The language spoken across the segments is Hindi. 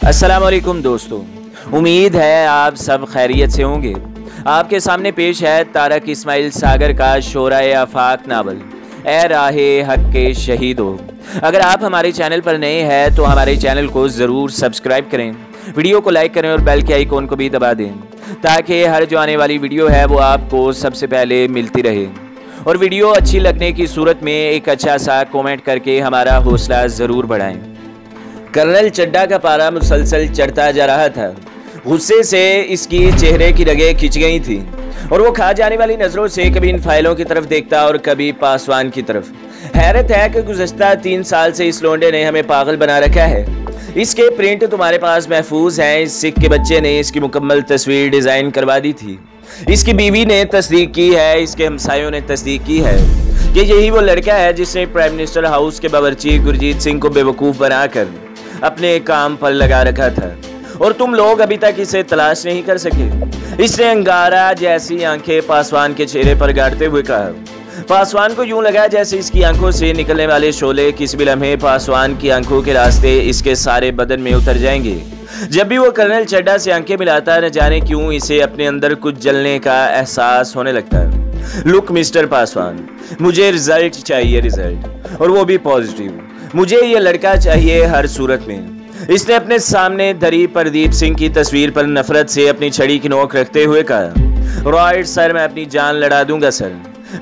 अस्सलाम वालेकुम दोस्तों, उम्मीद है आप सब खैरियत से होंगे। आपके सामने पेश है तारक इस्माइल सागर का शोराए आफाक नावल ए राहे हक के शहीदों। अगर आप हमारे चैनल पर नए हैं तो हमारे चैनल को ज़रूर सब्सक्राइब करें, वीडियो को लाइक करें और बेल के आइकॉन को भी दबा दें ताकि हर जो आने वाली वीडियो है वो आपको सबसे पहले मिलती रहे। और वीडियो अच्छी लगने की सूरत में एक अच्छा सा कमेंट करके हमारा हौसला ज़रूर बढ़ाएं। कर्नल चड्ढा का पारा मुसलसल चढ़ता जा रहा था। गुस्से से इसकी चेहरे की रगें खिंच गई थी और वो खा जाने वाली नज़रों से कभी इन फाइलों की तरफ देखता और कभी पासवान की तरफ। हैरत है कि गुज़श्ता 3 साल से इस लोंडे ने हमें पागल बना रखा है। इसके प्रिंट तुम्हारे पास महफूज हैं। इस सिख के बच्चे ने इसकी मुकम्मल तस्वीर डिज़ाइन करवा दी थी। इसकी बीवी ने तस्दीक की है, इसके हमसायों ने तस्दीक की है कि यही वो लड़का है जिसने प्राइम मिनिस्टर हाउस के बावर्ची गुरजीत सिंह को बेवकूफ़ बनाकर अपने काम पर लगा रखा था और तुम लोग अभी तक इसे तलाश नहीं कर सके। इसने अंगारा जैसी आंखें पासवान के चेहरे पर गाड़ते हुए कहा। पासवान को यूं लगा जैसे इसकी आंखों से निकलने वाले शोले किसी भी लम्हे पासवान की आंखों के रास्ते इसके सारे बदन में उतर जाएंगे। जब भी वो कर्नल चड्ढा से आंखें मिलाता न जाने क्यों इसे अपने अंदर कुछ जलने का एहसास होने लगता है। लुक मिस्टर पासवान, मुझे रिजल्ट चाहिए, रिजल्ट, और वो भी पॉजिटिव। मुझे ये लड़का चाहिए हर सूरत में। इसने अपने सामने धरी प्रदीप सिंह की तस्वीर पर नफरत से अपनी छड़ी की नोक रखते हुए कहा, राइट सर, मैं अपनी जान लड़ा दूंगा सर,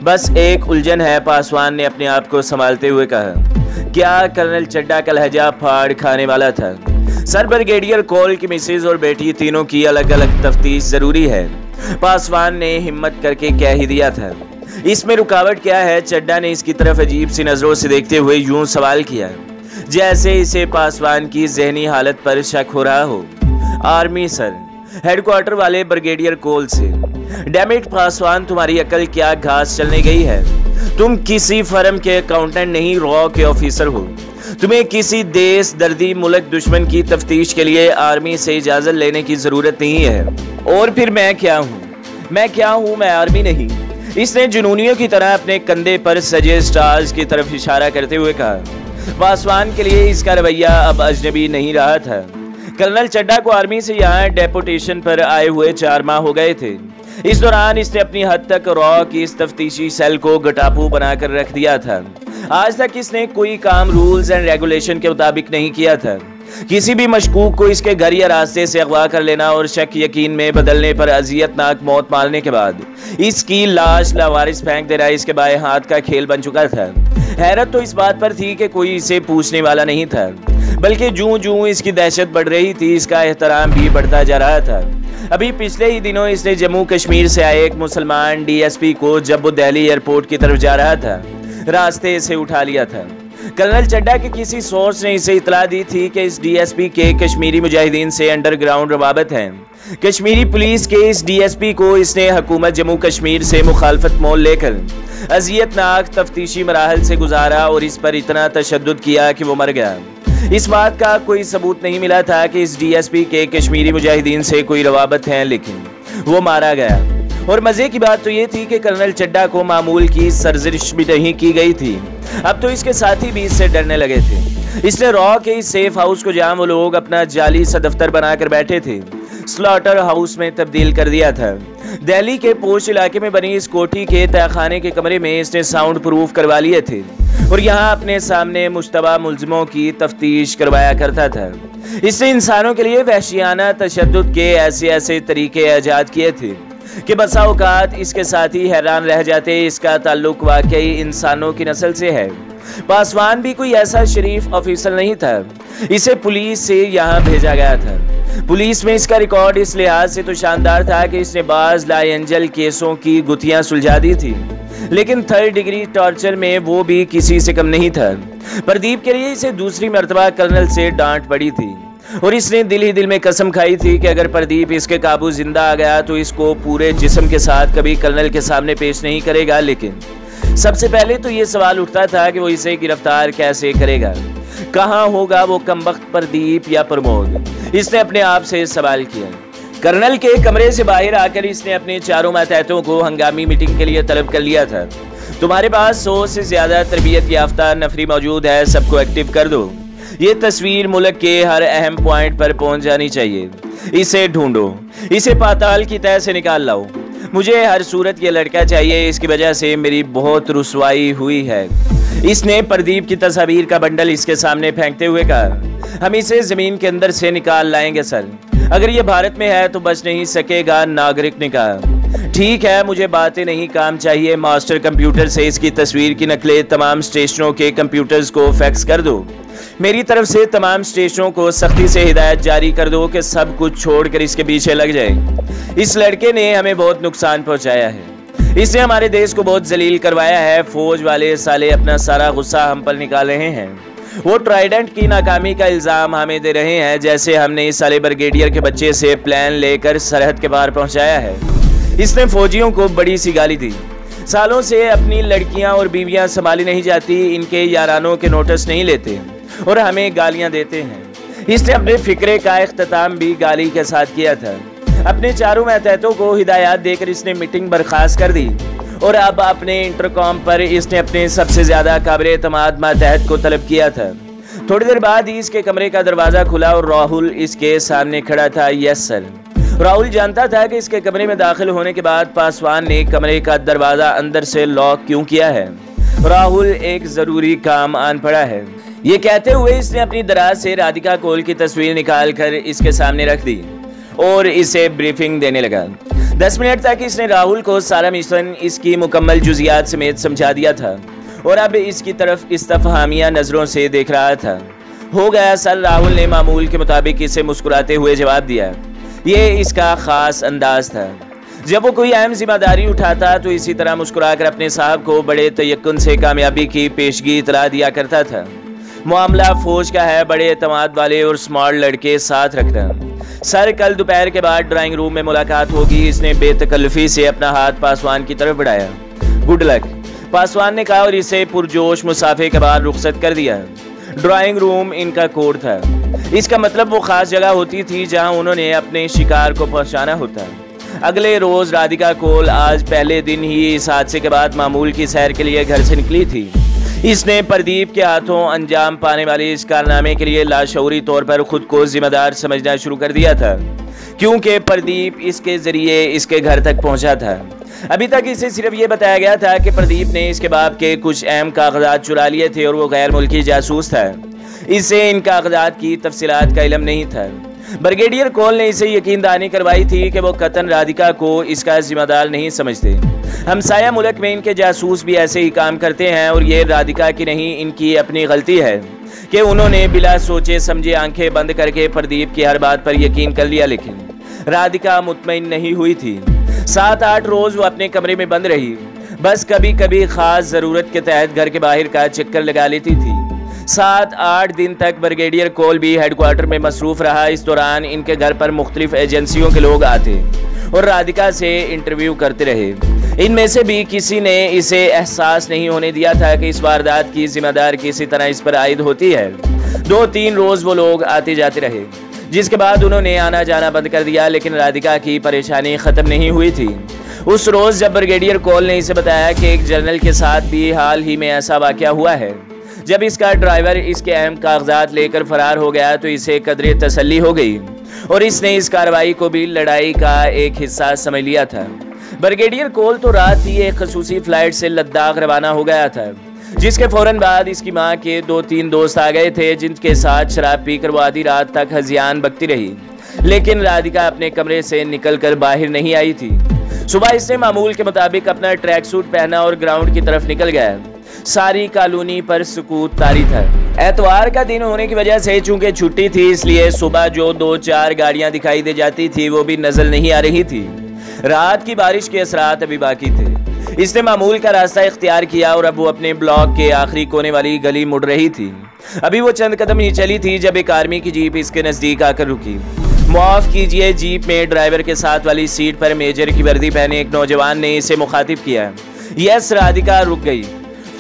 बस एक उलझन है। पासवान ने अपने आप को संभालते हुए कहा। क्या कर्नल चड्ढा का लहजा फाड़ खाने वाला था? सर, ब्रिगेडियर कोल की मिसेज और बेटी तीनों की अलग अलग तफ्तीश जरूरी है, पासवान ने हिम्मत करके कह ही दिया था। इसमें रुकावट क्या है? चड्ढा ने इसकी तरफ अजीब सी नजरों से देखते हुए यूं सवाल किया जैसे इसे पासवान की जहनी हालत पर शक हो रहा हो। आर्मी सर, हेडक्वार्टर वाले ब्रिगेडियर कोल से। डैमिट पासवान, तुम्हारी अकल क्या घास चलने गई है? तुम किसी फर्म के अकाउंटेंट नहीं, रॉ के ऑफिसर हो। तुम्हें किसी देश दर्दी मुल्क दुश्मन की तफ्तीश के लिए आर्मी से इजाजत लेने की जरूरत नहीं है। और फिर मैं क्या हूँ? मैं आर्मी नहीं। इसने जुनूनियों की तरह अपने कंधे पर सजे स्टार्स की तरफ इशारा करते हुए कहा। पासवान के लिए इसका रवैया अब अजनबी नहीं रहा था। कर्नल चड्ढा को आर्मी से यहाँ डेपुटेशन पर आए हुए 4 माह हो गए थे। इस दौरान इसने अपनी हद तक रॉ की इस तफ्तीशी सेल को गटापू बनाकर रख दिया था। आज तक इसने कोई काम रूल्स एंड रेगुलेशन के मुताबिक नहीं किया था। किसी भी मशकूक को इसके घर या रास्ते से अगवा कर लेना और शक यकीन में बदलने पर अजियतनाक मौत मारने के बाद इसकी लाश लावारिस फेंक देना इसके बाएं हाथ का खेल बन चुका था। हैरत तो इस बात पर थी कि कोई इसे पूछने वाला नहीं था, बल्कि जूं जूं इसकी दहशत बढ़ रही थी इसका एहतराम भी बढ़ता जा रहा था। अभी पिछले ही दिनों इसने जम्मू कश्मीर से आए एक मुसलमान डीएसपी को जब वो दिल्ली एयरपोर्ट की तरफ जा रहा था रास्ते से उठा लिया था। कर्नल चड्ढा के किसी सोर्स ने इसे इतला दी थी कि इस डीएसपी के कश्मीरी मुजाहिदीन से अंडरग्राउंड रवाबत हैं। कश्मीरी पुलिस के इस डीएसपी को इसने हुकूमत जम्मू कश्मीर से मुखालफत मोल लेकर अजियतनाक तफ्तीशी मराहल से गुजारा और इस पर इतना तशद्दुद किया कि वो मर गया। इस बात का कोई सबूत नहीं मिला था कि इस डीएसपी के कश्मीरी मुजाहिदीन से कोई रवाबत है, लेकिन वो मारा गया। और मजे की बात तो ये थी कि कर्नल चड्ढा को मामूल की सरजरिश भी नहीं की गई थी। अब तो इसके साथी भी इससे डरने लगे थे। इसने रॉ के इस सेफ हाउस को जहां वो लोग अपना जाली सा दफ्तर बनाकर बैठे थे स्लॉटर हाउस में तब्दील कर दिया था। दिल्ली के पोश इलाके में बनी इस कोठी के तहखाने के कमरे में इसने साउंड प्रूफ करवा लिए थे और यहाँ अपने सामने मुश्तबा मुल्जिमों की तफ्तीश करवाया करता था। इसने इंसानों के लिए वहशियाना तशद्दुद के ऐसे तरीके ईजाद किए थे कि बसा औकात इसके साथी हैरान रह जाते इसका ताल्लुक वाकई इंसानों की नस्ल से है। पासवान भी कोई ऐसा शरीफ ऑफिसर नहीं था। इसे पुलिस से यहाँ भेजा गया था। पुलिस में इसका रिकॉर्ड इस लिहाज से तो शानदार था कि इसने बाज लाएंजल केसों की गुत्थियां सुलझा दी थी, लेकिन 3rd डिग्री टॉर्चर में वो भी किसी से कम नहीं था। प्रदीप के लिए इसे दूसरी मर्तबा कर्नल से डांट पड़ी थी और इसने दिल ही दिल में कसम खाई थी कि अगर प्रदीप इसके काबू जिंदा आ गया तो इसको पूरे जिस्म के साथ कभी कर्नल के सामने पेश नहीं करेगा। लेकिन सबसे पहले तो ये सवाल उठता था कि वो इसे गिरफ्तार कैसे करेगा। कहाँ होगा वो कमबख्त प्रदीप या प्रमोद? इसने अपने आप से सवाल किया। कर्नल के कमरे से बाहर आकर इसने अपने 4 मातहतों को हंगामी मीटिंग के लिए तलब कर लिया था। तुम्हारे पास 100 से ज्यादा तरबियत याफ्ता नफरी मौजूद है, सबको एक्टिव कर दो। ये तस्वीर मुल्क के हर अहम पॉइंट पर पहुंच जानी चाहिए। इसे ढूंढो, इसे पाताल की तह से निकाल लाओ। मुझे हर सूरत ये लड़का चाहिए, इसकी वजह से मेरी बहुत रुसवाई हुई है। इसने प्रदीप की तस्वीर का बंडल इसके सामने फेंकते हुए कहा, हम इसे जमीन के अंदर से निकाल लाएंगे सर। अगर ये भारत में है तो बच नहीं सकेगा। नागरिक ने कहा, ठीक है, मुझे बातें नहीं काम चाहिए। मास्टर कंप्यूटर से इसकी तस्वीर की नकलें तमाम स्टेशनों के कंप्यूटर्स को फैक्स कर दो। मेरी तरफ से तमाम स्टेशनों को सख्ती से हिदायत जारी कर दो कि सब कुछ छोड़कर इसके पीछे लग जाए। इस लड़के ने हमें बहुत नुकसान पहुंचाया है, इसने हमारे देश को बहुत जलील करवाया है। फौज वाले साले अपना सारा गुस्सा हम पर निकाल रहे हैं। वो ट्राइडेंट की नाकामी का इल्जाम हमें दे रहे हैं, जैसे हमने इस साले ब्रिगेडियर के बच्चे से प्लान लेकर सरहद के पार पहुंचाया है। इसने फौजियों को बड़ी सी गाली दी। सालों से अपनी लड़कियां और बीवियां संभाली नहीं जाती, इनके यारानों के नोटिस नहीं लेते और हमें गालियां देते हैं। इसने अपने फिक्रे का इख्तिताम भी गाली के साथ किया था। अपने चारों मातहतों को हिदायत देकर इसने मीटिंग बर्खास्त कर दी और अब अपने इंटरकॉम पर इसने अपने सबसे ज्यादा काबिल एतमाद मातहत को तलब किया था। थोड़ी देर बाद ही इसके कमरे का दरवाजा खुला और राहुल इसके सामने खड़ा था। Yes sir. राहुल जानता था कि इसके कमरे में दाखिल होने के बाद पासवान ने कमरे का दरवाजा अंदर से लॉक क्यों किया है। राहुल एक जरूरी काम आन पड़ा है। ये कहते हुए इसने अपनी दराज से राधिका कोल की तस्वीर निकाल कर इसके सामने रख दी और इसे ब्रीफिंग देने लगा। 10 मिनट तक इसने राहुल को सारा मिशन इसकी मुकम्मल जुजियात समेत समझा दिया था और अब इसकी तरफ इस्तफहामिया नजरों से देख रहा था। हो गया सर। राहुल ने मामूल के मुताबिक इसे मुस्कुराते हुए जवाब दिया। ये इसका खास अंदाज था। जब वो कोई अहम जिम्मेदारी उठाता तो इसी तरह मुस्कुराकर अपने साहब को बड़े तयक्कुन से कामयाबी की पेशगी इतला दिया करता था। मामला फौज का है, बड़े एतमाद वाले और स्मार्ट लड़के साथ रखना। सर, कल दोपहर के बाद ड्राइंग रूम में मुलाकात होगी। इसने बेतकल्लुफी से अपना हाथ पासवान की तरफ बढ़ाया। गुड लक, पासवान ने कहा और इसे पुरजोश मुसाफे के बाद रुखसत कर दिया। ड्राइंग रूम इनका कोड था। इसका मतलब वो खास जगह होती थी जहां उन्होंने अपने शिकार को पहुंचाना होता। अगले रोज राधिका कोल आज पहले दिन ही इस हादसे के बाद मामूल की सैर के लिए घर से निकली थी। इसने प्रदीप के हाथों अंजाम पाने वाले इस कारनामे के लिए लाशऊरी तौर पर खुद को जिम्मेदार समझना शुरू कर दिया था, क्योंकि प्रदीप इसके जरिए इसके घर तक पहुंचा था। अभी तक इसे सिर्फ ये बताया गया था कि प्रदीप ने इसके बाप के कुछ अहम कागजात चुरा लिए थे और वो गैर मुल्की जासूस था। इसे इन कागजात की तफसीलात का इल्म नहीं था। ब्रिगेडियर कोल ने इसे यकीन दहानी करवाई थी कि वो कतन राधिका को इसका जिम्मेदार नहीं समझते। हमसाया मुल्क में इनके जासूस भी ऐसे ही काम करते हैं और ये राधिका की नहीं, इनकी अपनी गलती है कि उन्होंने बिला सोचे समझे आंखें बंद करके प्रदीप की हर बात पर यकीन कर लिया। लेकिन राधिका मुतमईन नहीं हुई थी। 7-8 रोज वो अपने कमरे में बंद रही। बस कभी कभी खास जरूरत के तहत घर के बाहर का चक्कर लगा लेती थी। 7-8 दिन तक ब्रिगेडियर कोल भी हेडक्वार्टर में मसरूफ रहा। इस दौरान इनके घर पर मुख्तलिफ एजेंसियों के लोग आते और राधिका से इंटरव्यू करते रहे। इनमें से भी किसी ने इसे एहसास नहीं होने दिया था कि इस वारदात की जिम्मेदार किसी तरह इस पर आयद होती है। 2-3 रोज वो लोग आते जाते रहे, जिसके बाद उन्होंने आना जाना बंद कर दिया। लेकिन राधिका की परेशानी खत्म नहीं हुई थी। उस रोज जब ब्रिगेडियर कोल ने इसे बताया कि एक जनरल के साथ भी हाल ही में ऐसा वाकया हुआ है, जब इसका ड्राइवर इसके अहम कागजात लेकर फरार हो गया, तो इसे कदरे तसल्ली हो गई और इसने इस कार्रवाई को भी लड़ाई का एक हिस्सा समझ लिया था। ब्रिगेडियर कोल तो रात ही एक खसूसी फ्लाइट से लद्दाख रवाना हो गया था, जिसके फौरन बाद इसकी मां के 2-3 दोस्त आ गए थे, जिनके साथ शराब पीकर वो आधी रात तक हजियान बकती रही। लेकिन राधिका अपने कमरे से निकलकर बाहर नहीं आई थी। सुबह इसने मामूल के मुताबिक अपना ट्रैक सूट पहना और ग्राउंड की तरफ निकल गया। सारी कॉलोनी पर सुकूत तारी था। एतवार का दिन होने की वजह से चूंकि छुट्टी थी, इसलिए सुबह जो 2-4 गाड़ियां दिखाई दे जाती थी वो भी नजर नहीं आ रही थी। रात की बारिश के असरात अभी बाकी थे। इसने मामूल का रास्ता इख्तियार किया और अब वो अपने ब्लॉक के आखिरी कोने वाली गली मुड़ रही थी। अभी वो चंद कदम ही चली थी जब एक आर्मी की जीप इसके नजदीक आकर रुकी। माफ कीजिए, जीप में ड्राइवर के साथ वाली सीट पर मेजर की वर्दी पहने एक नौजवान ने इसे मुखातिब किया। यस, राधिका रुक गई।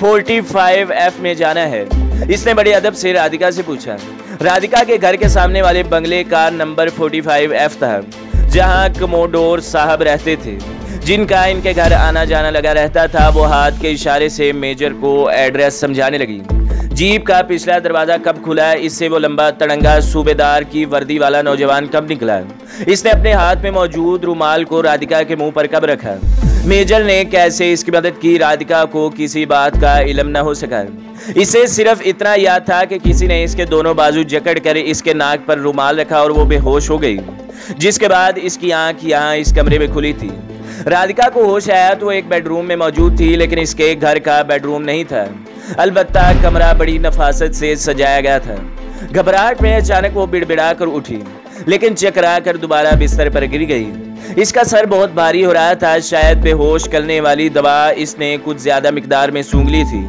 45F में जाना है, इसने बड़े अदब से राधिका से पूछा। राधिका के घर के सामने वाले बंगले का नंबर 45F था, जहां कमोडोर साहब रहते थे, जिनका इनके घर आना जाना लगा रहता था। वो हाथ के इशारे से मेजर को एड्रेस समझाने लगी। जीप का पिछला दरवाजा कब खुला, इससे वो लंबा तड़ंगा सूबेदार की वर्दी वाला नौजवान कब निकला, इसने अपने हाथ में मौजूद रुमाल को राधिका के मुंह पर कब रखा, मेजर ने कैसे इसकी मदद की, राधिका को किसी बात का इल्म न हो सका। इसे सिर्फ इतना याद था कि किसी ने इसके दोनों बाजू जकड़ कर इसके नाक पर रुमाल रखा और वो बेहोश हो गई, जिसके बाद इसकी आंख यहाँ इस कमरे में खुली थी। राधिका को होश आया तो एक बेडरूम में मौजूद थी, लेकिन इसके घर का बेडरूम नहीं था। अलबत्ता कमरा बड़ी नफासत से सजाया गया था। घबराहट में अचानक वो बिड़बिड़ा कर उठी, लेकिन चकरा कर दोबारा बिस्तर पर गिर गई। इसका सर बहुत भारी हो रहा था, शायद बेहोश करने वाली दवा इसने कुछ ज्यादा मिकदार में सूंघ ली थी।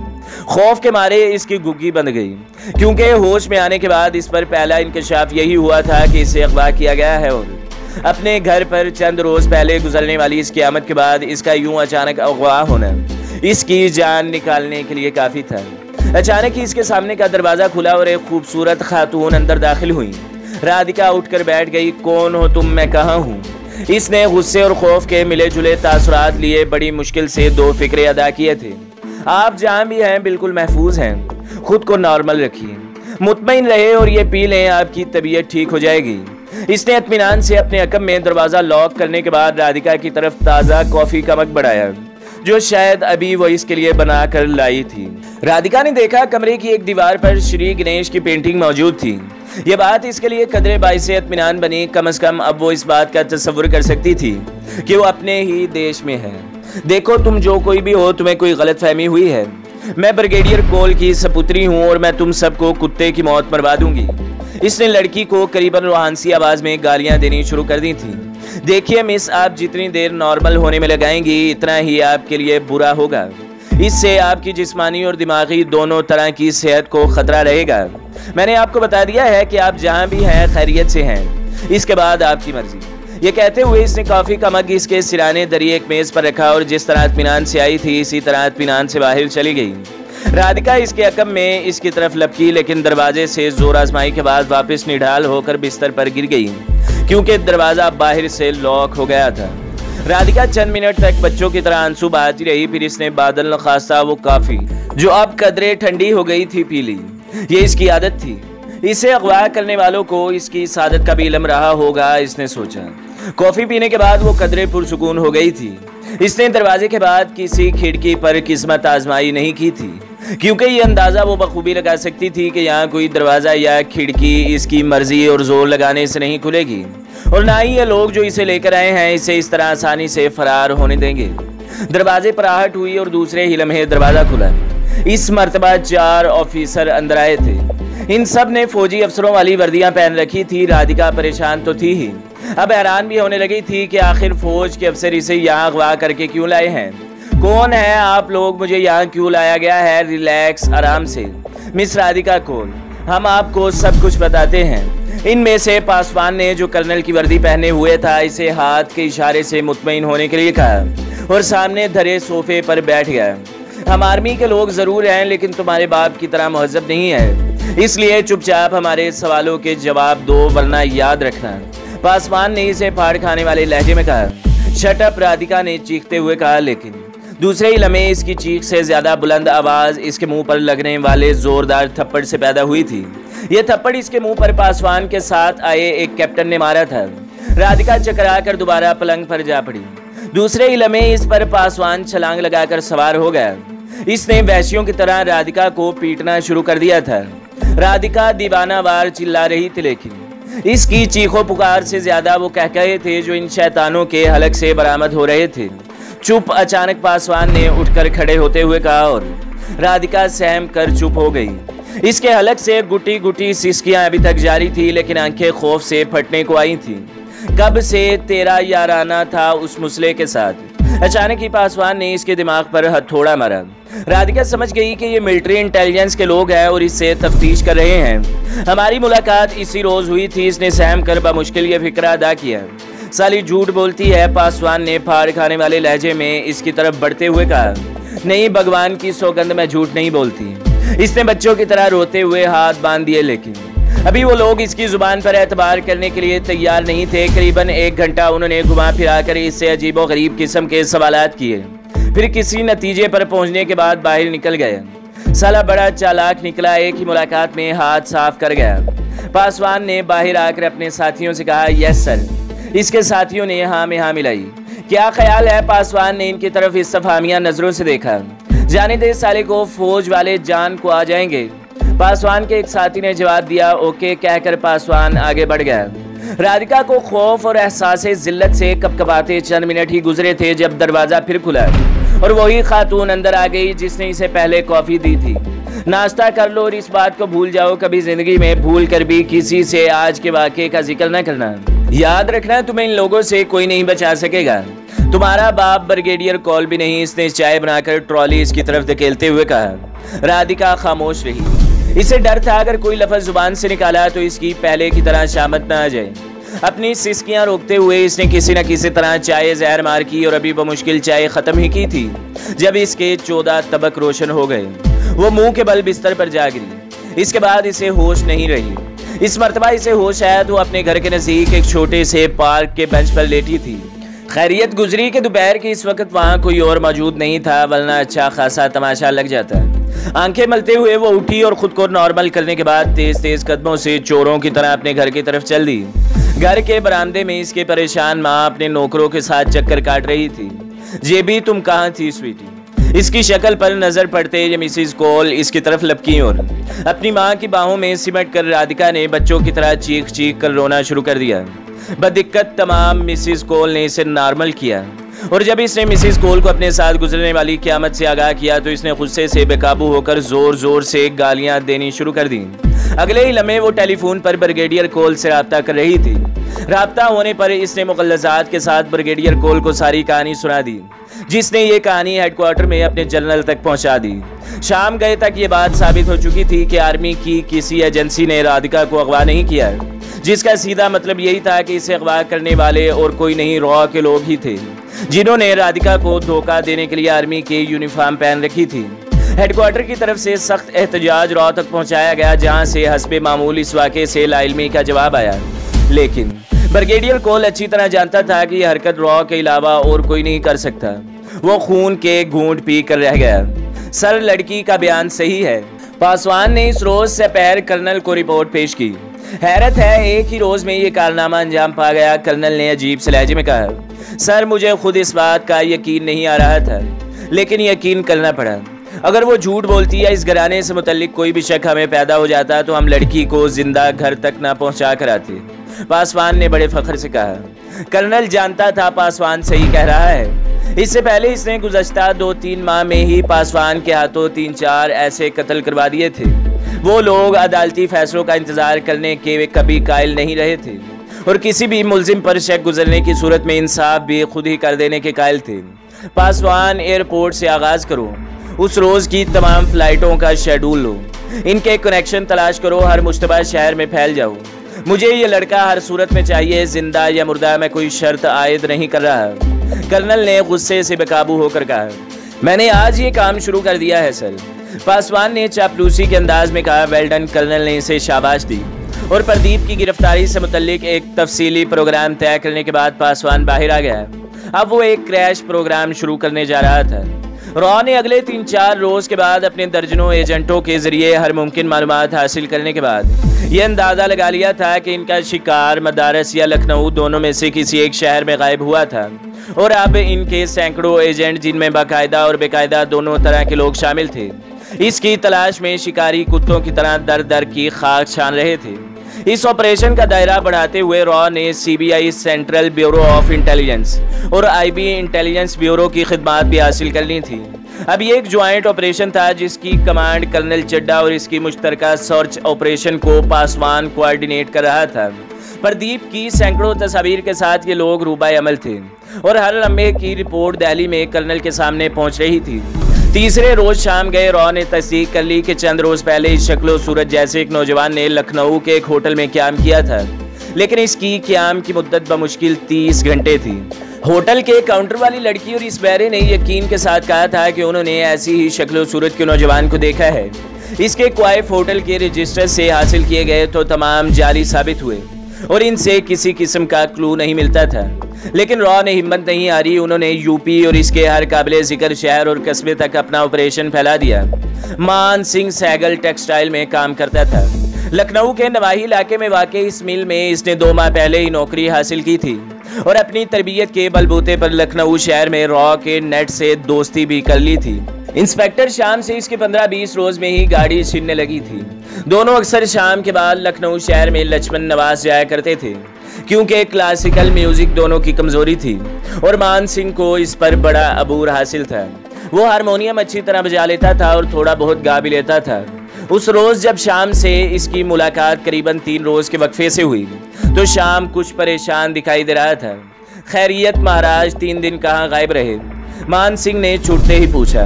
खौफ के मारे इसकी गुग्गी बंद गई, क्योंकि होश में आने के बाद इस पर पहला इंकशाफ यही हुआ था कि इसे अगवा किया गया है और अपने घर पर चंद रोज पहले गुजरने वाली इस क़यामत के बाद इसका यूं अचानक अगवा होना इसकी जान निकालने के लिए काफी था। अचानक ही इसके सामने का दरवाजा खुला और एक खूबसूरत खातून अंदर दाखिल हुई। राधिका उठकर बैठ गई। कौन हो तुम, मैं कहाँ हूँ? इसने गुस्से और खौफ के मिले जुले तासुरात लिए बड़ी मुश्किल से दो फिक्रे अदा किए थे। आप जहाँ भी हैं बिल्कुल महफूज हैं, खुद को नॉर्मल रखिए, मुतमईन रहे और ये पी लें, आपकी तबीयत ठीक हो जाएगी। इसने इत्मीनान से अपने अकब में दरवाजा लॉक करने के बाद राधिका की तरफ ताज़ा कॉफी का मग बढ़ाया, जो शायद अभी वो इसके लिए बना कर लाई थी। राधिका ने देखा कमरे की एक दीवार पर श्री गणेश की पेंटिंग मौजूद थी। ये बात इसके लिए कदरे बाइसे इत्मीनान बनी। कम से कम अब वो इस बात का तसव्वुर कर सकती थी कि वो अपने ही देश में है। देखो, तुम जो कोई भी हो, तुम्हें कोई गलतफहमी हुई है। मैं ब्रिगेडियर कोल की सपुत्री हूँ और मैं तुम सबको कुत्ते की मौत मरवा दूंगी। इसने लड़की को करीबन रूहानसी आवाज में गालियां देनी शुरू कर दी थी। देखिए मिस, आप जितनी देर नॉर्मल होने में लगाएंगी इतना ही आपके लिए बुरा होगा। इससे आपकी जिस्मानी और दिमागी दोनों तरह की सेहत को खतरा रहेगा। मैंने आपको बता दिया है कि आप जहां भी हैं खैरियत से हैं, इसके बाद आपकी मर्जी। ये कहते हुए इसने कॉफी का मग इसके सिराने दरी एक मेज पर रखा और जिस तरह इत्मीनान से आई थी इसी तरह इत्मीनान से बाहर चली गई। राधिका इसके अकब में इसकी तरफ लपकी, लेकिन दरवाजे से जोर आजमाई के बाद वापस निढाल होकर बिस्तर पर गिर गई, क्योंकि दरवाजा बाहर से लॉक हो गया था। राधिका चंद मिनट तक बच्चों की तरह आंसू बहाती रही। फिर इसने बादल नखास्ता वो कॉफी, जो अब कदरे ठंडी हो गई थी, पी ली। ये इसकी आदत थी। इसे अगवा करने वालों को इसकी इस आदत का भी इल्म रहा होगा, इसने सोचा। कॉफी पीने के बाद वो कदरे पुरसुकून हो गई थी। इसने दरवाजे के बाद किसी खिड़की पर किस्मत आजमाई नहीं की थी, क्योंकि ये अंदाजा वो बखूबी लगा सकती थी कि यहाँ कोई दरवाजा या खिड़की इसकी मर्जी और जोर लगाने से नहीं खुलेगी, और ना ही ये लोग जो इसे लेकर आए हैं इसे इस तरह आसानी से फरार होने देंगे। दरवाजे पर आहट हुई और दूसरे ही लम्हे दरवाजा खुला। इस मर्तबा 4 ऑफिसर अंदर आए थे। इन सब ने फौजी अफसरों वाली वर्दियां पहन रखी थी। राधिका परेशान तो थी ही, अब हैरान भी होने लगी थी कि आखिर फौज के अफसर इसे यहाँ अगवा करके क्यों लाए हैं। कौन है आप लोग, मुझे यहाँ क्यों लाया गया है? रिलैक्स, आराम से। मिस राधिका कोल, हम आपको सब कुछ बताते हैं। इनमें से पासवान ने, जो कर्नल की वर्दी पहने हुए था, इसे हाथ के इशारे से मुतमईन होने के लिए कहा और सामने धरे सोफे पर बैठ गया। हम आर्मी के लोग जरूर हैं, लेकिन तुम्हारे बाप की तरह महजब नहीं है, इसलिए चुपचाप हमारे सवालों के जवाब दो, वरना याद रखना। पासवान ने इसे फाड़ खाने वाले लहजे में कहा। शट अप, राधिका ने चीखते हुए कहा, लेकिन दूसरे ही लम्हे इसकी चीख से ज्यादा बुलंद आवाज इसके मुंह पर लगने वाले जोरदार थप्पड़ से पैदा हुई थी। यह थप्पड़ इसके मुंह पर पासवान के साथ आए एक कैप्टन ने मारा था। राधिका चकरा कर दोबारा पलंग पर जा पड़ी। दूसरे ही लम्हे इस पर पासवान छलांग लगाकर सवार हो गया। इसने वैश्यों की तरह राधिका को पीटना शुरू कर दिया था। राधिका दीवानावार चिल्ला रही थी, लेकिन इसकी चीखों पुकार से ज्यादा वो कह कहे थे जो इन शैतानों के हलक से बरामद हो रहे थे। चुप। अचानक पासवान ने उठकर खड़े होते हुए कहा और राधिका सहम कर चुप हो गई। इसके हलक से गुटी गुटी सिसकियां अभी तक जारी थी, लेकिन आंखें खौफ से फटने को आई थी। कब से तेरा याराना था उस मुसले के साथ। अचानक ही पासवान ने इसके दिमाग पर हथौड़ा मारा। राधिका समझ गई कि ये मिलिट्री इंटेलिजेंस के लोग हैं और इससे तफ्तीश कर रहे हैं। हमारी मुलाकात इसी रोज हुई थी। इसने सहम कर बमुश्किल ये फिक्रा अदा किया। साली झूठ बोलती है, पासवान ने फाड़ खाने वाले लहजे में इसकी तरफ बढ़ते हुए कहा। नहीं, भगवान की सौगंध, मैं झूठ नहीं बोलती। इसने बच्चों की तरह रोते हुए हाथ बांध दिए, लेकिन अभी वो लोग इसकी जुबान पर एतबार करने के लिए तैयार नहीं थे। करीबन 1 घंटा उन्होंने घुमा फिरा कर इससे अजीबो गरीब किस्म के सवालात किए, फिर किसी नतीजे पर पहुंचने के बाद बाहर निकल गए। साला बड़ा चालाक निकला, एक ही मुलाकात में हाथ साफ कर गया। पासवान ने बाहर आकर अपने साथियों से कहा, यस सर। इसके साथियों ने हाँ में हाँ मिलाई। क्या ख्याल है? पासवान ने इनकी तरफ इस्तफामिया नजरों से देखा। जाने दे साले को, फौज वाले जान को आ जाएंगे। पासवान के एक साथी ने जवाब दिया, ओके कहकर पासवान आगे बढ़ गया। राधिका को खौफ और एहसास जिल्लत से कपकपाते चंद मिनट ही गुजरे थे जब दरवाजा फिर खुला और वही खातून अंदर आ गई जिसने इसे पहले कॉफी दी थी। नाश्ता कर लो और इस बात को भूल जाओ, कभी जिंदगी में भूल कर भी किसी से आज के वाक़े का जिक्र न करना। याद रखना, तुम्हें इन लोगों से कोई नहीं बचा सकेगा। तुम्हारा बाप ब्रिगेडियर कॉल भी नहीं। इसने चाय बनाकर ट्रॉली इसकी तरफ धकेलते हुए कहा। राधिका खामोश रही। इसे डर था अगर कोई लफ्ज जुबान से निकाला तो इसकी पहले की तरह शामत न आ जाए। अपनी सिसकियां रोकते हुए इसने किसी न किसी तरह चाय जहर मार की और अभी बमुश्किल चाय खत्म ही की थी जब इसके 14 तबक रोशन हो गए। वो मुंह के बल बिस्तर पर जा गिरी। इसके बाद इसे होश नहीं रही। इस मर्तबा इसे होश आया तो अपने घर के नजदीक एक छोटे से पार्क के बेंच पर लेटी थी। खैरियत गुजरी कि दोपहर के इस वक्त वहाँ कोई और मौजूद नहीं था, वरना अच्छा खासा तमाशा लग जाता। आंखें मलते हुए वो उठी और खुद को नॉर्मल करने के बाद तेज तेज कदमों से चोरों की तरह अपने घर की तरफ चल दी। घर के बरामदे में इसके परेशान माँ अपने नौकरों के साथ चक्कर काट रही थी। जेबी, तुम कहाँ थी स्वीटी? इसकी शक्ल पर नजर पड़ते ये मिसिस कॉल इसकी तरफ लपकी और अपनी माँ की बाहों में सिमट कर राधिका ने बच्चों की तरह चीख चीख कर रोना शुरू कर दिया। बदिक्कत तमाम मिसिस कॉल ने इसे नॉर्मल किया और जब इसने मिसिस कॉल को अपने साथ गुजरने वाली क़यामत से आगाह किया तो इसने गुस्से से बेकाबू होकर जोर जोर से गालियां देनी शुरू कर दी। अगले ही लम्हे वो टेलीफोन पर ब्रिगेडियर कॉल से राब्ता कर रही थी। राब्ता होने पर इसने मुगल्लज़ात के साथ ब्रिगेडियर कॉल को सारी कहानी सुना दी, जिसने ये कहानी हेडक्वार्टर में अपने जनरल तक पहुंचा दी। शाम गए तक ये बात साबित हो चुकी थी कि आर्मी की किसी एजेंसी ने राधिका को अगवा नहीं किया, जिसका सीधा मतलब यही था कि इसे अगवा करने वाले और कोई नहीं, रॉ के लोग ही थे जिन्होंने राधिका को धोखा देने के लिए आर्मी की यूनिफॉर्म पहन रखी थी। हेडक्वार्टर की तरफ से सख्त एहतजाज रॉ तक पहुंचाया गया, जहां से हस्बे मामूल इस वाक़े से लाइलमी का जवाब आया। लेकिन ब्रिगेडियर कॉल अच्छी तरह जानता था कि यह हरकत रॉ के अलावा और कोई नहीं कर सकता। वो खून के घूंट पी कर रह गया। सर, लड़की का बयान सही है। पासवान ने इस रोज से पहले कर्नल को रिपोर्ट पेश की। हैरत है, एक ही रोज में ये कारनामा अंजाम पा गया। कर्नल ने अजीब से लहजे में कहा, सर, मुझे खुद इस बात का यकीन नहीं आ रहा था, लेकिन यकीन करना पड़ा। अगर वो झूठ बोलती या इस घराने से मुतल्लिक कोई भी शक हमें पैदा हो जाता तो हम लड़की को जिंदा घर तक ना पहुंचा कर आते। पासवान ने बड़े फख्र से कहा। कर्नल जानता था पासवान सही कह रहा है। इससे पहले इसने गुज़श्ता 2-3 माह में ही पासवान के हाथों 3-4 ऐसे कत्ल करवा दिए थे। वो लोग अदालती फैसलों का इंतजार करने के वे कभी कायल नहीं रहे थे और किसी भी मुल्जिम पर शक गुजरने की सूरत में इंसाफ भी खुद ही कर देने के कायल थे। पासवान, एयरपोर्ट से आगाज करो, उस रोज की तमाम फ्लाइटों का शेड्यूल लो, इनके कनेक्शन तलाश करो, हर मुश्तबा शहर में फैल जाओ। मुझे ये लड़का हर सूरत में चाहिए, जिंदा या मुर्दा मैं कोई शर्त आयद नहीं कर रहा। कर्नल ने गुस्से से बेकाबू होकर कहा, मैंने आज ये काम शुरू कर दिया है सर। पासवान ने चापलूसी के अंदाज में कहा। Well done. कर्नल ने इसे शाबाश दी और प्रदीप की गिरफ्तारी से मुतल्लिक एक तफसीली प्रोग्राम तय करने के बाद पासवान बाहर आ गया। अब वो एक क्रैश प्रोग्राम शुरू करने जा रहा था। रॉ ने अगले 3-4 रोज के बाद अपने दर्जनों एजेंटों के जरिए हर मुमकिन मालूमात हासिल करने के बाद यह अंदाजा लगा लिया था कि इनका शिकार मदारस या लखनऊ दोनों में से किसी एक शहर में गायब हुआ था और अब इनके सैकड़ों एजेंट, जिनमें बाकायदा और बेकायदा दोनों तरह के लोग शामिल थे, इसकी तलाश में शिकारी कुत्तों की तरह दर दर की खाक छान रहे थे। इस ऑपरेशन का दायरा बढ़ाते हुए रॉ ने CBI, central bureau of intelligence और आईबी इंटेलिजेंस ब्यूरो की खिदमात भी हासिल करनी थी। अब ये एक ज्वाइंट ऑपरेशन था जिसकी कमांड कर्नल चड्डा और इसकी मुश्तरका सर्च ऑपरेशन को पासवान कोऑर्डिनेट कर रहा था। प्रदीप की सैकड़ों तस्वीर के साथ ये लोग रूबाए अमल थे और हर लम्हे की रिपोर्ट दिल्ली में कर्नल के सामने पहुंच रही थी। तीसरे रोज शाम गए रॉ ने तस्दीक कर ली कि चंद रोज पहले इस शक्लो सूरत जैसे एक नौजवान ने लखनऊ के एक होटल में क्याम किया था, लेकिन इसकी क्याम की मुद्दत बमुश्किल 30 घंटे थी। होटल के काउंटर वाली लड़की और इस बैरे ने यकीन के साथ कहा था कि उन्होंने ऐसी ही शक्लो सूरत के नौजवान को देखा है। इसके क्वाइफ होटल के रजिस्टर से हासिल किए गए तो तमाम जाली साबित हुए। और इनसे किसी किस्म का क्लू नहीं मिलता था। लेकिन रॉ ने हिम्मत नहीं हारी, उन्होंने यूपी और इसके हर काबिले जिक्र शहर और कस्बे तक अपना ऑपरेशन फैला दिया। मान सिंह सहगल टेक्सटाइल में काम करता था। लखनऊ के नवाही इलाके में वाक़ई इस मिल में इसने 2 माह पहले ही नौकरी हासिल की थी और अपनी तरबियत के बलबूते पर लखनऊ शहर में रॉ के नेट से दोस्ती भी कर ली थी। इंस्पेक्टर शाम से इसके 15-20 रोज में ही गाड़ी छीनने लगी थी। दोनों अक्सर शाम के बाद लखनऊ शहर में लक्ष्मण नवाज जाया करते थे, क्योंकि क्लासिकल म्यूजिक दोनों की कमजोरी थी और मान सिंह को इस पर बड़ा अबूर हासिल था। वो हारमोनियम अच्छी तरह बजा लेता था और थोड़ा बहुत गा भी लेता था। उस रोज जब शाम से इसकी मुलाकात करीबन 3 रोज के वक्फे से हुई तो शाम कुछ परेशान दिखाई दे रहा था। खैरियत महाराज, 3 दिन कहाँ गायब रहे? मान सिंह ने छूटते ही पूछा।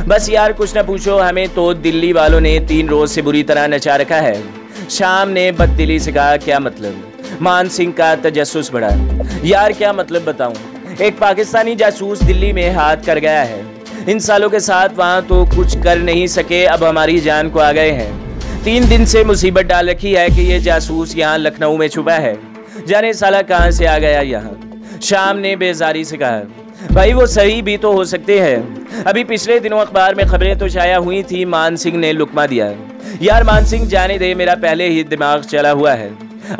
बस यार कुछ ना पूछो, हमें तो दिल्ली वालों ने 3 रोज से बुरी तरह नचा रखा है। शाम ने बददिली से कहा। क्या मतलब? मान सिंह का तजस्सुस बढ़ा। यार क्या मतलब बताऊं? एक पाकिस्तानी जासूस दिल्ली में हाथ कर गया है। इन सालों के साथ वहां तो कुछ कर नहीं सके, अब हमारी जान को आ गए हैं। 3 दिन से मुसीबत डाल रखी है कि ये जासूस यहाँ लखनऊ में छुपा है। जाने साला कहाँ से आ गया यहाँ। शाम ने बेजारी से कहा। भाई वो सही भी तो हो सकते हैं। अभी पिछले दिनों अखबार में खबरें तो शाया हुई थी। मान सिंह ने लुकमा दिया। यार मान सिंह जाने दे, मेरा पहले ही दिमाग चला हुआ है।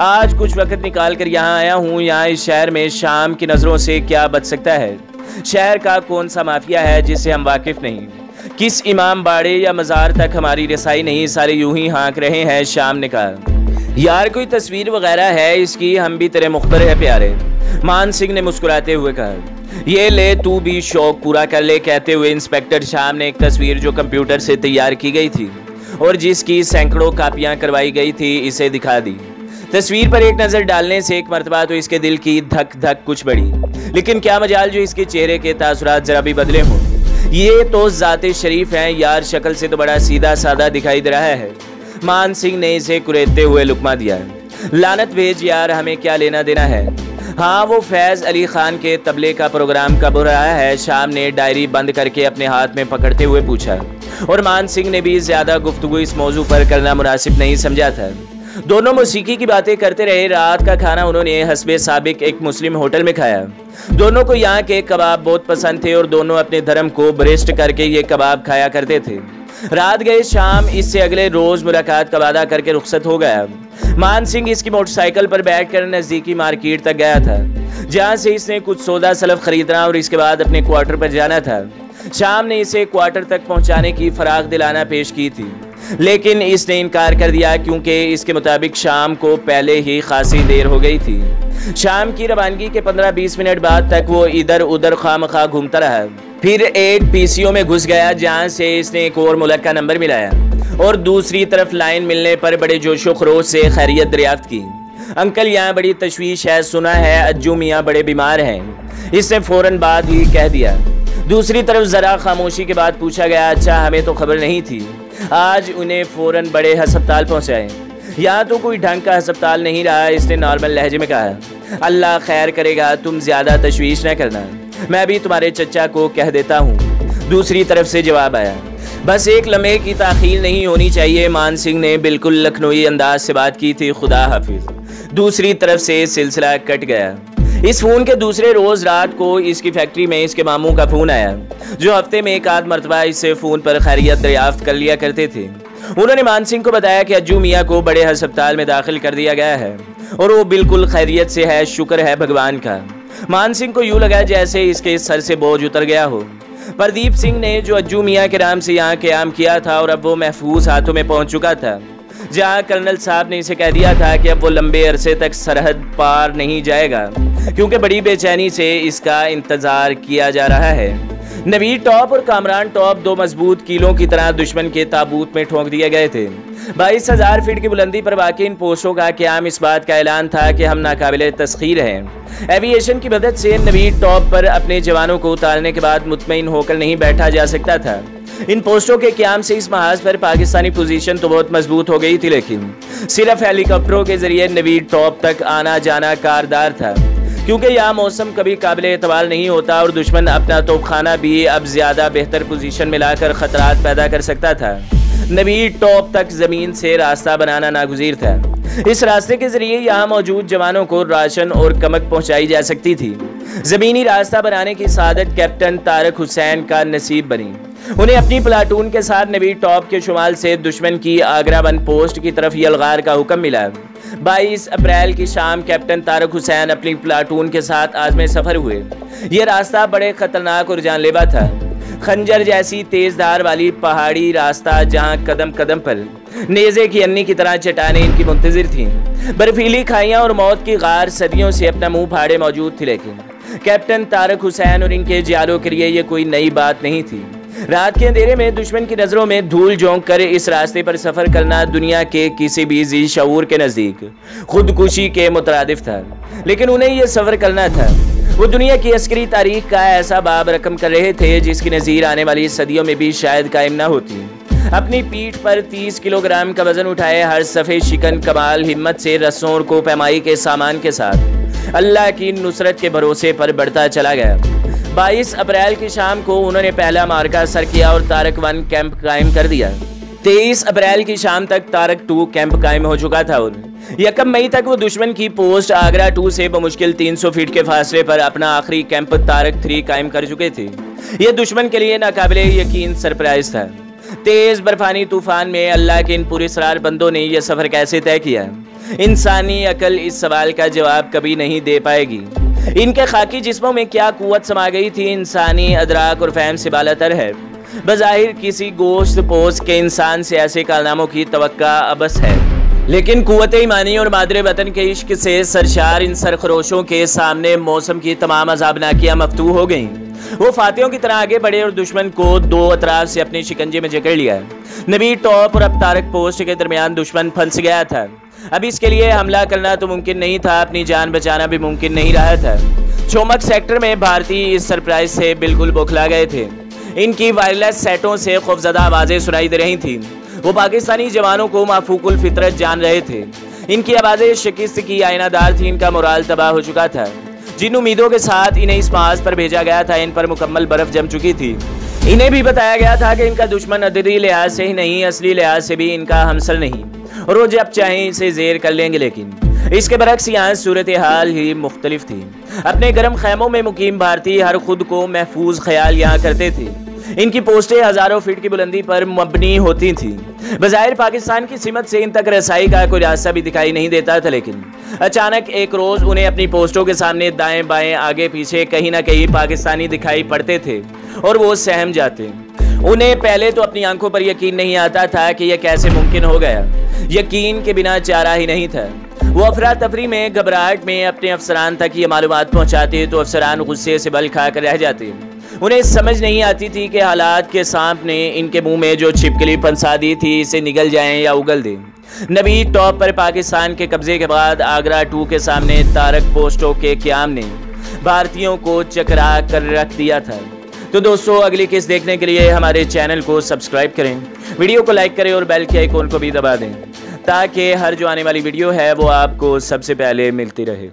आज कुछ वक्त निकाल कर यहाँ आया हूँ। यहाँ इस शहर में शाम की नजरों से क्या बच सकता है? शहर का कौन सा माफिया है जिससे हम वाकिफ नहीं? किस इमाम बाड़े या मजार तक हमारी रसाई नहीं? सारे यूं ही हाँक रहे हैं। शाम ने कहा। यार कोई तस्वीर वगैरह है इसकी? हम भी तेरे मुख्तर है प्यारे। मान सिंह ने मुस्कुराते हुए कहा। ये ले, तू भी शौक पूरा कर ले। कहते हुए इंस्पेक्टर शाम ने एक तस्वीर जो कंप्यूटर से तैयार की गई थी और जिसकी सैकड़ों कापियां करवाई गई थी इसे दिखा दी। तस्वीर पर एक नजर डालने से एक मरतबा तो इसके दिल की धक धक कुछ बढ़ी, लेकिन क्या मजाल जो इसके चेहरे के तासुरात जरा भी बदले हों। ये तो जाते शरीफ हैं यार, शक्ल से तो बड़ा सीधा साधा दिखाई दे रहा है। मान सिंह ने इसे कुरेदते हुए लुकमा दिया। लानत भेज यार, हमें क्या लेना देना है। हाँ, वो फैज अली खान के तबले का प्रोग्राम कब हो रहा है? शाम ने डायरी बंद करके अपने हाथ में पकड़ते हुए पूछा और मान सिंह ने भी ज्यादा गुफ्तगू इस मौजू पर करना मुनासिब नहीं समझा था। दोनों मौसीकी की बातें करते रहे। रात का खाना उन्होंने हस्बे साबिक एक मुस्लिम होटल में खाया। दोनों को यहाँ के कबाब बहुत पसंद थे और दोनों अपने धर्म को बरेस्ट करके ये कबाब खाया करते थे। रात गए शाम इससे अगले रोज मुलाकात का वादा करके रुखसत हो गया। मान सिंह इसकी मोटरसाइकिल पर बैठकर नजदीकी मार्केट तक गया था, जहाँ से इसने कुछ सौदा सलफ खरीदना और इसके बाद अपने क्वार्टर पर जाना था। शाम ने इसे क्वार्टर तक पहुँचाने की फराग दिलाना पेश की थी, लेकिन इसने इनकार कर दिया क्योंकि इसके मुताबिक शाम को पहले ही खासी देर हो गई थी। शाम की रवानगी के 15-20 मिनट बाद तक वो इधर उधर खामखा घूमता रहा। फिर एक पीसीओ में घुस गया, जहां से इसने एक और मुल्क का नंबर मिलाया और दूसरी तरफ लाइन मिलने पर बड़े जोशो खरोश से खैरियत दरियाफ्त की। अंकल, यहाँ बड़ी तशवीश है, सुना है अज्जू मियाँ बड़े बीमार हैं। इसने फौरन बाद ही कह दिया। दूसरी तरफ जरा खामोशी के बाद पूछा गया, अच्छा हमें तो खबर नहीं थी। आज उन्हें फौरन बड़े हस्पताल पहुँचाए। यहाँ तो कोई ढंग का अस्पताल नहीं रहा। इसने नॉर्मल लहजे में कहा। अल्लाह खैर करेगा, तुम ज्यादा तशवीश न करना, मैं भी तुम्हारे चचा को कह देता हूँ। दूसरी तरफ से जवाब आया। बस एक लम्हे की ताखीर नहीं होनी चाहिए। मान सिंह ने बिल्कुल लखनऊई अंदाज से बात की थी। खुदा हाफिज। दूसरी तरफ से सिलसिला कट गया। इस फोन के दूसरे रोज रात को इसकी फैक्ट्री में इसके मामू का फोन आया, जो हफ्ते में एक आध मरतबा इससे फोन पर खैरियत दरियाफ्त कर लिया करते थे। उन्होंने मान सिंह को बताया कि अज्जू मियाँ को बड़े अस्पताल में दाखिल कर दिया गया है और वो बिल्कुल खैरियत से है, शुक्र है भगवान का। मान सिंह को यूं लगा जैसे इसके सर से बोझ उतर गया हो। प्रदीप सिंह ने जो अज्जू मियाँ के नाम से यहाँ क़याम किया था और अब वो महफूज हाथों में पहुँच चुका था, जहाँ कर्नल साहब ने इसे कह दिया था कि अब वो लंबे अरसे तक सरहद पार नहीं जाएगा, क्योंकि बड़ी बेचैनी से इसका इंतजार किया जा रहा है। नवीद टॉप और कामरान टॉप 2 मजबूत कीलों की तरह दुश्मन के ताबूत में ठोंक दिए गए थे। 22,000 फीट की बुलंदी पर वाक़ई इन पोस्टों का क़याम इस बात का ऐलान था कि हम नाकाबिले तस्खीर हैं। एविएशन की मदद से नवीद टॉप पर अपने जवानों को उतारने के बाद मुतमईन होकर नहीं बैठा जा सकता था। इन पोस्टों के क़याम से इस महाज पर पाकिस्तानी पोजीशन तो बहुत मजबूत हो गई थी, लेकिन सिर्फ हेलीकॉप्टरों के जरिए नवीद टॉप तक आना जाना कारदार था, क्योंकि यहाँ मौसम कभी काबिल एतबार नहीं होता और दुश्मन अपना तोपखाना भी अब ज्यादा बेहतर पोजीशन में लाकर खतरात पैदा कर सकता था। नवीद टॉप तक जमीन से रास्ता बनाना नागुज़ीर था। इस रास्ते के जरिए यहाँ मौजूद जवानों को राशन और कमक पहुंचाई जा सकती थी। जमीनी रास्ता बनाने की सादत कैप्टन तारक हुसैन का नसीब बनी। उन्हें अपनी प्लाटून के साथ नवी टॉप के शुमाल से दुश्मन की आगरा वन पोस्ट की तरफ यलगार का हुक्म मिला। 22 अप्रैल की शाम कैप्टन तारक हुसैन अपनी प्लाटून के साथ आज़मे सफर हुए। यह रास्ता बड़े खतरनाक और जानलेवा था। खंजर जैसी तेज धार वाली पहाड़ी रास्ता, जहां कदम कदम पर नेज़े की अन्नी की तरह चट्टानें इनकी मुंतजिर थीं। बर्फीली खाइयां और मौत की गार सदियों से अपना मुंह फाड़े मौजूद थी, लेकिन कैप्टन तारक हुसैन और इनके जियालों के लिए यह कोई नई बात नहीं थी। रात के अंधेरे में दुश्मन की नजरों में धूल झोंक कर इस रास्ते पर सफर करना दुनिया के किसी भी जी शऊर के नजदीक खुदकुशी के मुतरादिफ था, लेकिन उन्हें यह सफर करना था। वो दुनिया की अस्करी तारीख का ऐसा बाब रकम कर रहे थे जिसकी नजीर आने वाली सदियों में भी शायद कायम ना होती। अपनी पीठ पर 30 किलोग्राम का वजन उठाए हर सफ़े शिकन कमाल हिम्मत से रस्सों और कोपैमाई के सामान के साथ अल्लाह की नुसरत के भरोसे पर बढ़ता चला गया। 22 अप्रैल की शाम को उन्होंने पहला मार्का सर किया और तारक 1 कैंप कायम कर दिया। 23 अप्रैल की शाम तक तारक 2 कैंप कायम हो चुका था और 1 मई तक वो दुश्मन की पोस्ट आगरा 2 से बमुश्किल 300 फीट के फासले पर अपना आखिरी कैंप तारक 3 कायम कर चुके थे। यह दुश्मन के लिए नाकाबिले यकीन सरप्राइज था। तेज बर्फानी तूफान में अल्लाह के इन पुरस्कार बंदों ने यह सफर कैसे तय किया, इंसानी अकल इस सवाल का जवाब कभी नहीं दे पाएगी। इनके खाकी जिस्मों में क्या कुव्वत समा गई थी, इंसानी अदराक और फहम से बालातर है। बज़ाहिर किसी गोश्त पोस्ट के इंसान से ऐसे कारनामों की तवक्का अबस है, लेकिन कुव्वत ईमानी और मादरे वतन के इश्क से सरशार इन सरखरोशों के सामने मौसम की तमाम अज़ाबनाकियां मफ्तूह हो गईं। वो फातियों की तरह आगे बढ़े और दुश्मन को दो अतराफ से अपने शिकंजे में जकड़ लिया। नवी टॉप और अब तारक पोस्ट के दरमियान दुश्मन फंस गया था। अब इसके लिए हमला करना तो मुमकिन नहीं था, अपनी जान बचाना भी मुमकिन नहीं रहा था। चोमक सेक्टर में भारतीय इस सरप्राइज से बिल्कुल बौखला गए थे। इनकी वायरलेस सेटों से खौफजदा आवाज़ें सुनाई दे रही थीं। वो पाकिस्तानी जवानों को माफूकुल फितरत जान रहे थे। इनकी आवाज़ें शिकस्त की आयनादार थी। इनका मोराल तबाह हो चुका था। जिन उम्मीदों के साथ इन्हें इस मास पर भेजा गया था, इन पर मुकम्मल बर्फ जम चुकी थी। इन्हें भी बताया गया था कि इनका दुश्मन अददी लिहाज से ही नहीं, असली लिहाज से भी इनका हमसर नहीं और वो जब चाहें इसे जेर कर लेंगे। लेकिन इसके बरक्स यहाँ सूरत हाल ही मुख्तलिफ थी। अपने गर्म खैमों में मुकीम भारतीय हर खुद को महफूज ख्याल यहाँ करते थे। इनकी पोस्टें हजारों फीट की बुलंदी पर मबनी होती थीं। बज़ाहिर पाकिस्तान की सीमत से इन तक रसाई का कोई रास्ता भी दिखाई नहीं देता था, लेकिन अचानक एक रोज उन्हें अपनी पोस्टों के सामने दाएं बाएं आगे पीछे कहीं ना कहीं पाकिस्तानी दिखाई पड़ते थे और वो सहम जाते। उन्हें पहले तो अपनी आंखों पर यकीन नहीं आता था कि यह कैसे मुमकिन हो गया। यकीन के बिना चारा ही नहीं था। वो अफरा तफरी में, घबराहट में अपने अफसरान तक ये मालूमात पहुंचाते तो अफसरान गुस्से से बल खा कर रह जाते। उन्हें समझ नहीं आती थी कि हालात के सांप ने इनके मुंह में जो छिपकली फंसा दी थी, इसे निगल जाएं या उगल दें। नवी टॉप पर पाकिस्तान के कब्जे के बाद आगरा 2 के सामने तारक पोस्टों के क़याम ने भारतीयों को चकरा कर रख दिया था। तो दोस्तों, अगली किस्त देखने के लिए हमारे चैनल को सब्सक्राइब करें, वीडियो को लाइक करें और बेल के आइकॉन को भी दबा दें, ताकि हर जो आने वाली वीडियो है वो आपको सबसे पहले मिलती रहे।